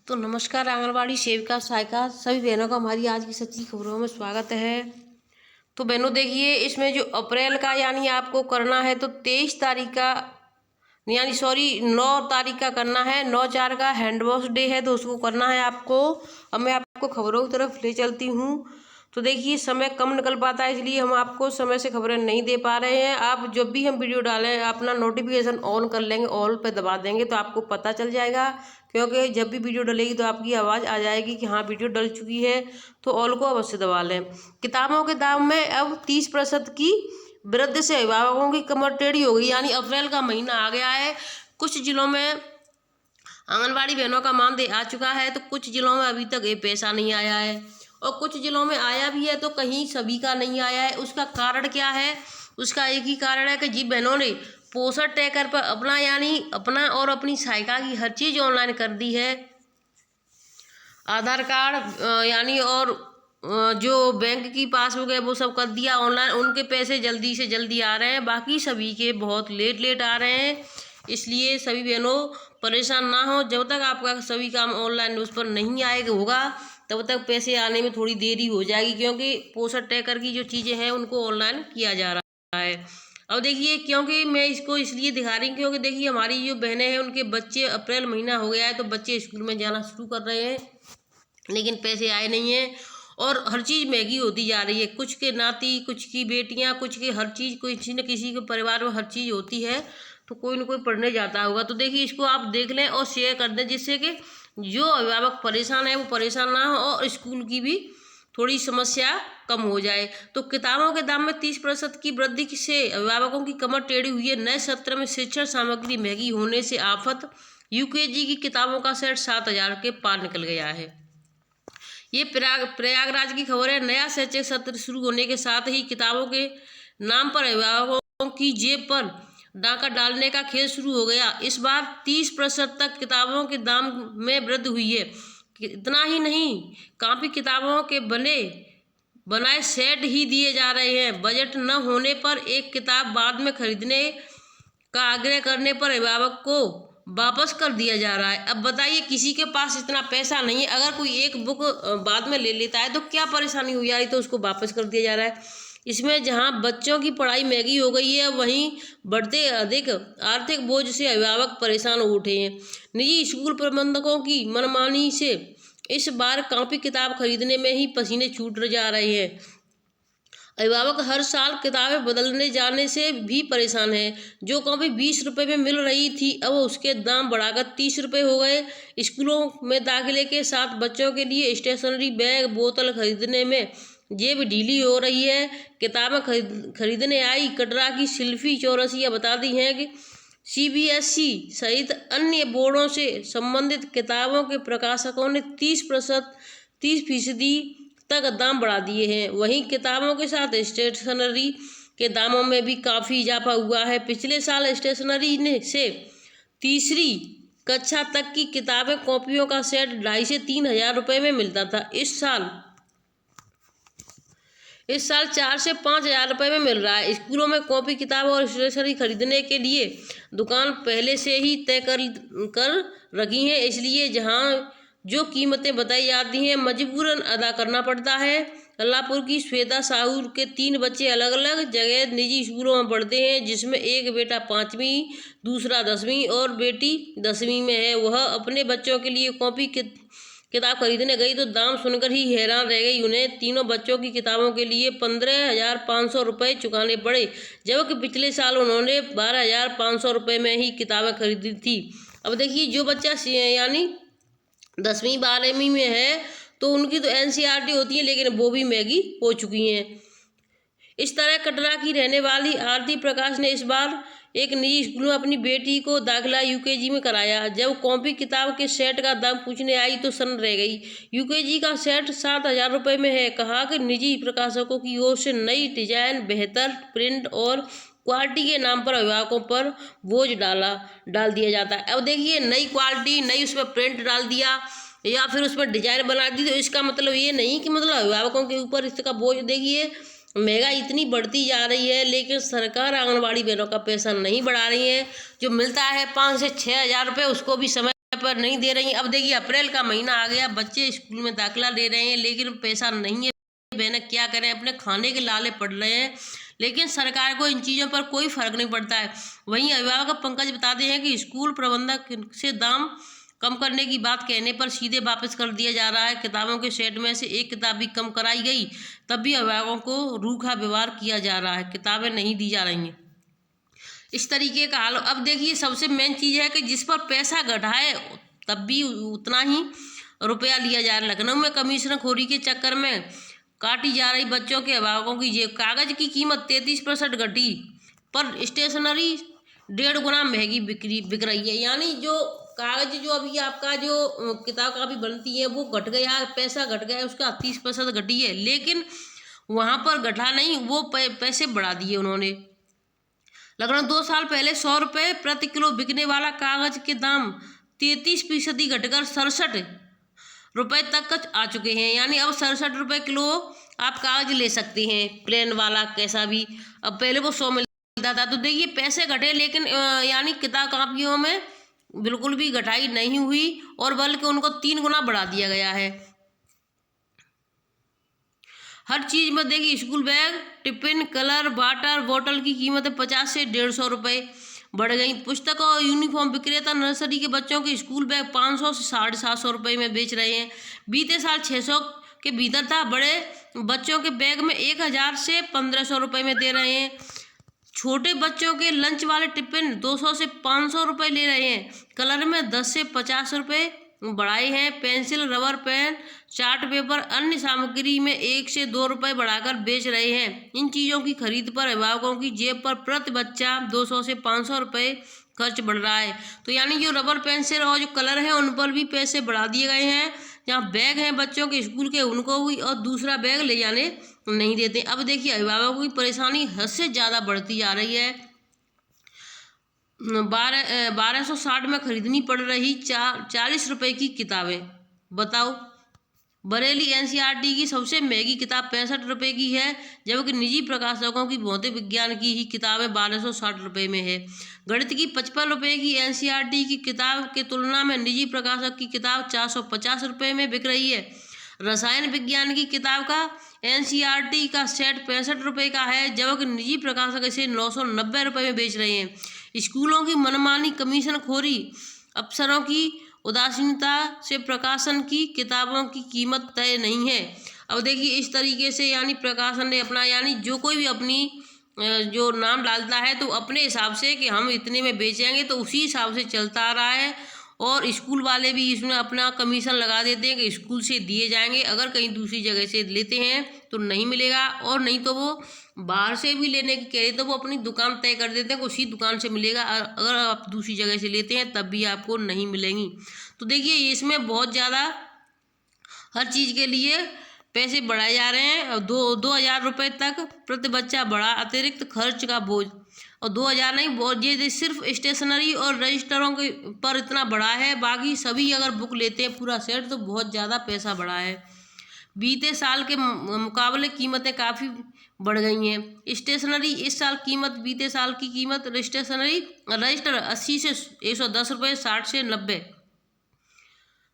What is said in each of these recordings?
तो नमस्कार आंगनबाड़ी सेविका सहायिका सभी बहनों का हमारी आज की सच्ची खबरों में स्वागत है। तो बहनों देखिए, इसमें जो अप्रैल का यानी आपको करना है तो 23 तारीख का यानी 9 तारीख का करना है। 9/4 का हैंड वॉश डे है तो उसको करना है आपको। अब मैं आपको खबरों की तरफ ले चलती हूँ। तो देखिए, समय कम निकल पाता है इसलिए हम आपको समय से खबरें नहीं दे पा रहे हैं। आप जब भी हम वीडियो डालें अपना नोटिफिकेशन ऑन कर लेंगे, ऑल पे दबा देंगे तो आपको पता चल जाएगा, क्योंकि जब भी वीडियो डलेगी तो आपकी आवाज़ आ जाएगी कि हाँ वीडियो डल चुकी है। तो ऑल को अवश्य दबा लें। किताबों के दाम में अब 30% की वृद्धि से अभिभावकों की कमर टेढ़ी हो गई। यानी अप्रैल का महीना आ गया है, कुछ जिलों में आंगनबाड़ी बहनों का मानदेय आ चुका है तो कुछ जिलों में अभी तक ये पैसा नहीं आया है, और कुछ जिलों में आया भी है तो कहीं सभी का नहीं आया है। उसका कारण क्या है? उसका एक ही कारण है कि जी बहनों ने पोषण ट्रैकर पर अपना और अपनी सहायिका की हर चीज़ ऑनलाइन कर दी है। आधार कार्ड यानी और जो बैंक की पासबुक है वो सब कर दिया ऑनलाइन। उनके पैसे जल्दी से जल्दी आ रहे हैं, बाकी सभी के बहुत लेट आ रहे हैं। इसलिए सभी बहनों परेशान ना हो। जब तक आपका सभी काम ऑनलाइन उस पर नहीं आएगा होगा तब तक पैसे आने में थोड़ी देरी हो जाएगी, क्योंकि पोषण ट्रैकर की जो चीज़ें हैं उनको ऑनलाइन किया जा रहा है। अब देखिए, क्योंकि मैं इसको इसलिए दिखा रही हूँ क्योंकि देखिए हमारी जो बहनें हैं उनके बच्चे, अप्रैल महीना हो गया है तो बच्चे स्कूल में जाना शुरू कर रहे हैं, लेकिन पैसे आए नहीं हैं और हर चीज़ महंगी होती जा रही है। कुछ के नाती, कुछ की बेटियां, कुछ के हर चीज़, किसी न किसी के परिवार में हर चीज़ होती है तो कोई न कोई पढ़ने जाता होगा। तो देखिए, इसको आप देख लें और शेयर कर दें, जिससे कि जो अभिभावक परेशान है वो परेशान ना हो और स्कूल की भी थोड़ी समस्या कम हो जाए। तो किताबों के दाम में 30% की वृद्धि से अभिभावकों की कमर टेढ़ी हुई है। नए सत्र में शिक्षण सामग्री महंगी होने से आफत। यूकेजी की किताबों का सेट 7,000 के पार निकल गया है। ये प्रयागराज की खबर है। नया शैक्षिक सत्र शुरू होने के साथ ही किताबों के नाम पर अभिभावकों की जेब पर डाका डालने का खेल शुरू हो गया। इस बार 30% तक किताबों के दाम में वृद्धि हुई है। इतना ही नहीं, कॉपी किताबों के बनाए सेट ही दिए जा रहे हैं। बजट न होने पर एक किताब बाद में खरीदने का आग्रह करने पर अभिभावक को वापस कर दिया जा रहा है। अब बताइए, किसी के पास इतना पैसा नहीं है, अगर कोई एक बुक बाद में ले लेता है तो क्या परेशानी हुई जा रही, तो उसको वापस कर दिया जा रहा है। इसमें जहां बच्चों की पढ़ाई महंगी हो गई है, वहीं बढ़ते अधिक आर्थिक बोझ से अभिभावक परेशान हो उठे हैं। निजी स्कूल प्रबंधकों की मनमानी से इस बार कॉपी किताब खरीदने में ही पसीने छूट जा रहे हैं। अभिभावक हर साल किताबें बदलने जाने से भी परेशान है। जो कॉपी 20 रुपये में मिल रही थी अब उसके दाम बढ़ाकर 30 रुपये हो गए। स्कूलों में दाखिले के साथ बच्चों के लिए स्टेशनरी, बैग, बोतल खरीदने में जेब ढीली हो रही है। किताबें खरीदने आई कटरा की शिल्पी चौरसिया बताती हैं कि सीबीएसई सहित अन्य बोर्डों से संबंधित किताबों के प्रकाशकों ने 30% तक दाम बढ़ा दिए हैं। वहीं किताबों के साथ स्टेशनरी के दामों में भी काफ़ी इजाफा हुआ है। पिछले साल स्टेशनरी से तीसरी कक्षा तक की किताबें, कॉपियों का सेट 2,500 से 3,000 रुपये में मिलता था। इस साल 4,000 से 5,000 रुपये में मिल रहा है। स्कूलों में कॉपी, किताब और स्टेशनरी खरीदने के लिए दुकान पहले से ही तय कर रखी हैं, इसलिए जहां जो कीमतें बताई जाती हैं मजबूरन अदा करना पड़ता है। अल्लाहपुर की श्वेता साहू के 3 बच्चे अलग अलग जगह निजी स्कूलों में पढ़ते हैं, जिसमें एक बेटा 5वीं, दूसरा 10वीं और बेटी 10वीं में है। वह अपने बच्चों के लिए कॉपी किताब खरीदने गई तो दाम सुनकर ही हैरान रह गई। उन्हें तीनों बच्चों की किताबों के लिए 15,500 रुपये चुकाने पड़े, जबकि पिछले साल उन्होंने 12,500 रुपये में ही किताबें खरीदी थी। अब देखिए, जो बच्चा यानी 10वीं 12वीं में है तो उनकी तो एनसीईआरटी होती है, लेकिन वो भी महंगी हो चुकी हैं। इस तरह कटरा की रहने वाली आरती प्रकाश ने इस बार एक निजी स्कूल में अपनी बेटी को दाखिला यूकेजी में कराया। जब कॉपी किताब के सेट का दाम पूछने आई तो सन्न रह गई। यूकेजी का सेट 7,000 रुपये में है। कहा कि निजी प्रकाशकों की ओर से नई डिजाइन, बेहतर प्रिंट और क्वालिटी के नाम पर अभिभावकों पर बोझ डाल दिया जाता है। अब देखिए, नई क्वालिटी, नई उसमें प्रिंट डाल दिया या फिर उसमें डिजाइन बना दी, तो इसका मतलब ये नहीं कि मतलब अभिभावकों के ऊपर इसका बोझ। देखिए, महंगाई इतनी बढ़ती जा रही है, लेकिन सरकार आंगनबाड़ी बहनों का पैसा नहीं बढ़ा रही है। जो मिलता है 5,000 से 6,000 रुपये, उसको भी समय पर नहीं दे रही हैं। अब देखिए अप्रैल का महीना आ गया, बच्चे स्कूल में दाखिला ले रहे हैं लेकिन पैसा नहीं है। बहनें क्या करें, अपने खाने के लाले पड़ रहे हैं, लेकिन सरकार को इन चीज़ों पर कोई फर्क नहीं पड़ता है। वहीं अभिभावक पंकज बताते हैं कि स्कूल प्रबंधक से दाम कम करने की बात कहने पर सीधे वापस कर दिया जा रहा है। किताबों के सेट में से एक किताब भी कम कराई गई, तब भी अभिभावकों को रूखा व्यवहार किया जा रहा है, किताबें नहीं दी जा रही हैं। इस तरीके का हाल। अब देखिए सबसे मेन चीज़ है कि जिस पर पैसा घटा है तब भी उतना ही रुपया लिया जा रहा है। लखनऊ में कमिश्नर खोरी के चक्कर में काटी जा रही बच्चों के अभिभावकों की जेब। कागज़ की कीमत 33% घटी, पर स्टेशनरी 1.5 गुना महंगी बिक रही है। यानी जो कागज़ जो अभी आपका जो किताब कापी बनती है वो घट गया, पैसा घट गया, उसका 30% घटी है, लेकिन वहाँ पर घटा नहीं, वो पैसे बढ़ा दिए उन्होंने। लगभग 2 साल पहले 100 रुपये प्रति किलो बिकने वाला कागज के दाम 33% घटकर 67 रुपये तक आ चुके हैं। यानी अब 67 रुपये किलो आप कागज ले सकते हैं, प्लेन वाला कैसा भी। अब पहले वो 100 मिलता था। तो देखिए पैसे घटे, लेकिन यानी किताब कापियों में बिल्कुल भी घटाई नहीं हुई और बल्कि उनको 3 गुना बढ़ा दिया गया है। हर चीज़ में देखिए school bag, tiffin, colour, water bottle की कीमतें 50 से 150 रुपये बढ़ गई। पुस्तक और यूनिफॉर्म विक्रेता नर्सरी के बच्चों के स्कूल बैग 500 से 750 रुपये में बेच रहे हैं। बीते साल 600 के भीतर था। बड़े बच्चों के बैग में 1000 से 1500 रुपये में दे रहे हैं। छोटे बच्चों के लंच वाले टिफिन 200 से 500 रुपये ले रहे हैं। कलर में 10 से 50 रुपये बढ़ाए हैं। Pencil, rubber, pen, chart paper, अन्य सामग्री में 1 से 2 रुपये बढ़ाकर बेच रहे हैं। इन चीज़ों की खरीद पर अभिभावकों की जेब पर प्रति बच्चा 200 से 500 रुपये खर्च बढ़ रहा है। तो यानी जो रबर, पेंसिल और जो कलर हैं उन पर भी पैसे बढ़ा दिए गए हैं। जहाँ बैग हैं बच्चों के स्कूल के, उनको भी और दूसरा बैग ले जाने नहीं देते। अब देखिए अभिभावकों की परेशानी हद से ज़्यादा बढ़ती जा रही है। 1260 में खरीदनी पड़ रही 40 रुपये की किताबें, बताओ। बरेली एनसीईआरटी की सबसे महंगी किताब 65 रुपये की है, जबकि निजी प्रकाशकों की भौतिक विज्ञान की ही किताबें 1260 रुपये में है। गणित की 55 रुपये की एनसीईआरटी की किताब के तुलना में निजी प्रकाशक की किताब 450 रुपये में बिक रही है। रसायन विज्ञान की किताब का एनसीईआरटी का सेट 65 रुपये का है, जबकि निजी प्रकाशक इसे 990 रुपये में बेच रहे हैं। स्कूलों की मनमानी, कमीशन खोरी, अफसरों की उदासीनता से प्रकाशन की किताबों की कीमत तय नहीं है। अब देखिए इस तरीके से यानी प्रकाशन ने अपना, यानी जो कोई भी अपनी जो नाम डालता है तो अपने हिसाब से कि हम इतने में बेचेंगे, तो उसी हिसाब से चलता आ रहा है। और स्कूल वाले भी इसमें अपना कमीशन लगा देते हैं कि स्कूल से दिए जाएंगे, अगर कहीं दूसरी जगह से लेते हैं तो नहीं मिलेगा, और नहीं तो वो बाहर से भी लेने की कहे तो वो अपनी दुकान तय कर देते हैं कि उसी दुकान से मिलेगा, अगर आप दूसरी जगह से लेते हैं तब भी आपको नहीं मिलेंगी। तो देखिए इसमें बहुत ज़्यादा हर चीज़ के लिए पैसे बढ़ाए जा रहे हैं। 2000 रुपये तक प्रति बच्चा बढ़ा अतिरिक्त खर्च का बोझ, और 2000 नहीं, बहुत ये सिर्फ स्टेशनरी और रजिस्टरों के पर इतना बढ़ा है। बाकी सभी अगर बुक लेते हैं पूरा सेट तो बहुत ज़्यादा पैसा बढ़ा है। बीते साल के मुकाबले कीमतें काफ़ी बढ़ गई हैं। स्टेशनरी इस साल कीमत, बीते साल की कीमत स्टेशनरी रजिस्टर 80 से 110 रुपये, 60 से 90।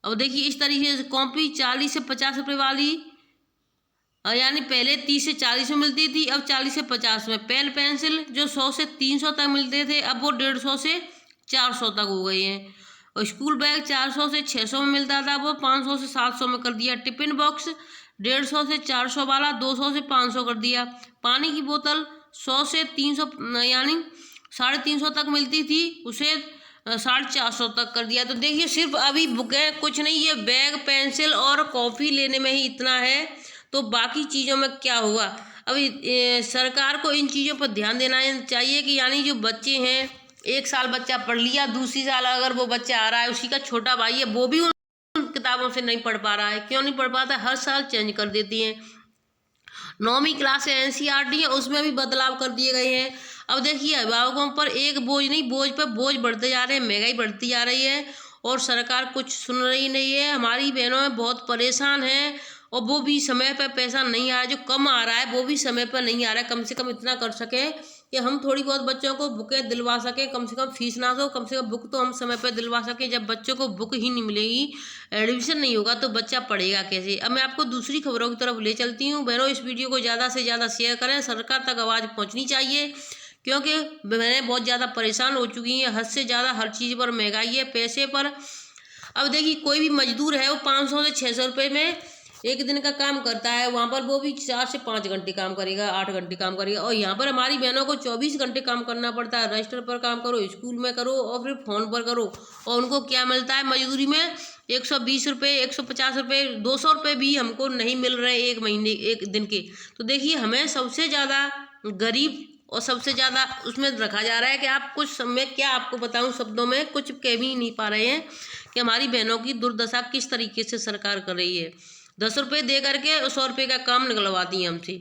अब देखिए इस तरीके से कॉपी 40 से 50 रुपये वाली, यानी पहले 30 से 40 में मिलती थी, अब 40 से 50 में। पेन पेंसिल जो 100 से 300 तक मिलते थे, अब वो 150 से 400 तक हो गए हैं। और स्कूल बैग 400 से 600 में मिलता था, वो 500 से 700 में कर दिया। टिफिन बॉक्स 150 से 400 वाला 200 से 500 कर दिया। पानी की बोतल 100 से 300 यानी 350 तक मिलती थी, उसे 450 तक कर दिया। तो देखिए सिर्फ अभी बुकें कुछ नहीं, ये बैग, पेंसिल और कॉपी लेने में ही इतना है, तो बाकी चीज़ों में क्या होगा। अभी सरकार को इन चीज़ों पर ध्यान देना चाहिए कि यानी जो बच्चे हैं, एक साल बच्चा पढ़ लिया, दूसरी साल अगर वो बच्चा आ रहा है, उसी का छोटा भाई है, वो भी उन किताबों से नहीं पढ़ पा रहा है। क्यों नहीं पढ़ पाता? हर साल चेंज कर देती हैं। 9वीं क्लास एनसीईआरटी है, उसमें भी बदलाव कर दिए गए हैं। अब देखिए अभिभावकों पर एक बोझ नहीं, बोझ पर बोझ बढ़ते जा रहे हैं, महंगाई बढ़ती जा रही है और सरकार कुछ सुन रही नहीं है। हमारी बहनों बहुत परेशान हैं, और वो भी समय पर पैसा नहीं आ रहा है, जो कम आ रहा है वो भी समय पर नहीं आ रहा है। कम से कम इतना कर सके कि हम थोड़ी बहुत बच्चों को बुकें दिलवा सकें, कम से कम फीस ना हो, कम से कम बुक तो हम समय पर दिलवा सकें। जब बच्चों को बुक ही नहीं मिलेगी, एडमिशन नहीं होगा, तो बच्चा पढ़ेगा कैसे। अब मैं आपको दूसरी खबरों की तरफ ले चलती हूँ। बहनों, इस वीडियो को ज़्यादा से ज़्यादा शेयर करें, सरकार तक आवाज़ पहुँचनी चाहिए, क्योंकि बहनें बहुत ज़्यादा परेशान हो चुकी हैं। हद से ज़्यादा हर चीज़ पर महंगाई है, पैसे पर। अब देखिए, कोई भी मजदूर है, वो 500 से 600 रुपये में एक दिन का काम करता है, वहाँ पर वो भी 4 से 5 घंटे काम करेगा, 8 घंटे काम करेगा। और यहाँ पर हमारी बहनों को 24 घंटे काम करना पड़ता है। रजिस्टर पर काम करो, स्कूल में करो, और फिर फ़ोन पर करो। और उनको क्या मिलता है मजदूरी में? 120 रुपये, 150 रुपये, 200 रुपये भी हमको नहीं मिल रहे एक महीने, एक दिन के। तो देखिए, हमें सबसे ज़्यादा गरीब और सबसे ज़्यादा उसमें रखा जा रहा है कि आप कुछ मैं क्या आपको बताऊं, शब्दों में कुछ कह भी नहीं पा रहे हैं कि हमारी बहनों की दुर्दशा किस तरीके से सरकार कर रही है। 10 रुपये दे करके 100 रुपये का काम निकलवाती है हमसे।